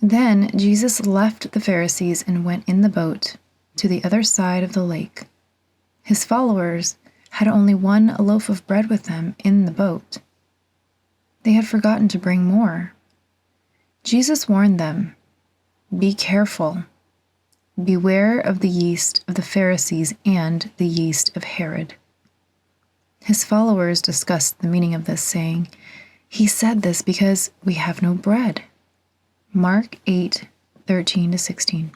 Then Jesus left the Pharisees and went in the boat to the other side of the lake. His followers had only one loaf of bread with them in the boat. They had forgotten to bring more. Jesus warned them, "Be careful. Beware of the yeast of the Pharisees and the yeast of Herod." His followers discussed the meaning of this, saying, "He said this because we have no bread." Mark 8:13-16.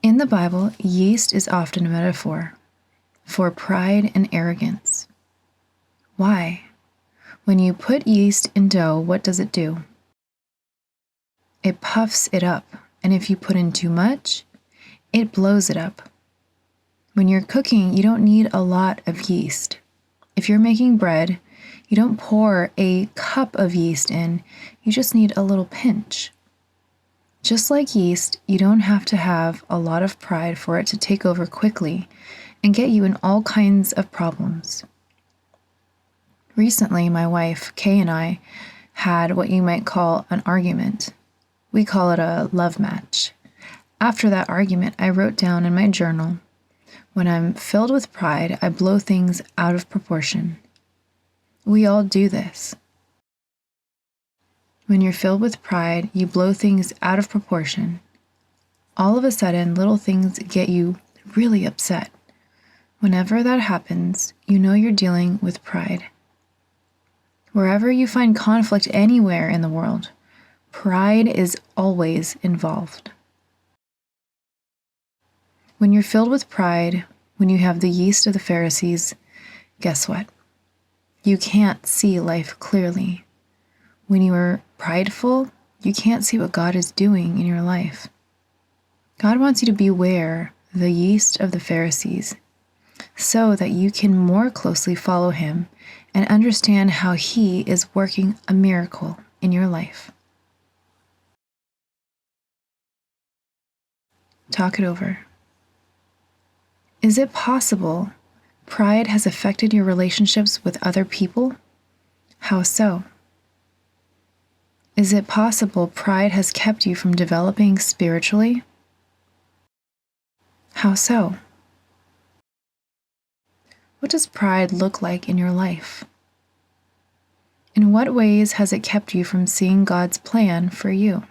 In the Bible, yeast is often a metaphor for pride and arrogance. Why? When you put yeast in dough, what does it do? It puffs it up, and if you put in too much, it blows it up. When you're cooking, you don't need a lot of yeast. If you're making bread, you don't pour a cup of yeast in, you just need a little pinch. Just like yeast, you don't have to have a lot of pride for it to take over quickly and get you in all kinds of problems. Recently, my wife, Kay, and I had what you might call an argument. We call it a love match. After that argument, I wrote down in my journal, "When I'm filled with pride, I blow things out of proportion." We all do this. When you're filled with pride, you blow things out of proportion. All of a sudden, little things get you really upset. Whenever that happens, you know you're dealing with pride. Wherever you find conflict anywhere in the world, pride is always involved. When you're filled with pride, when you have the yeast of the Pharisees, guess what? You can't see life clearly. When you are prideful, you can't see what God is doing in your life. God wants you to beware the yeast of the Pharisees so that you can more closely follow Him and understand how He is working a miracle in your life. Talk it over. Is it possible pride has affected your relationships with other people? How so? Is it possible pride has kept you from developing spiritually? How so? What does pride look like in your life? In what ways has it kept you from seeing God's plan for you?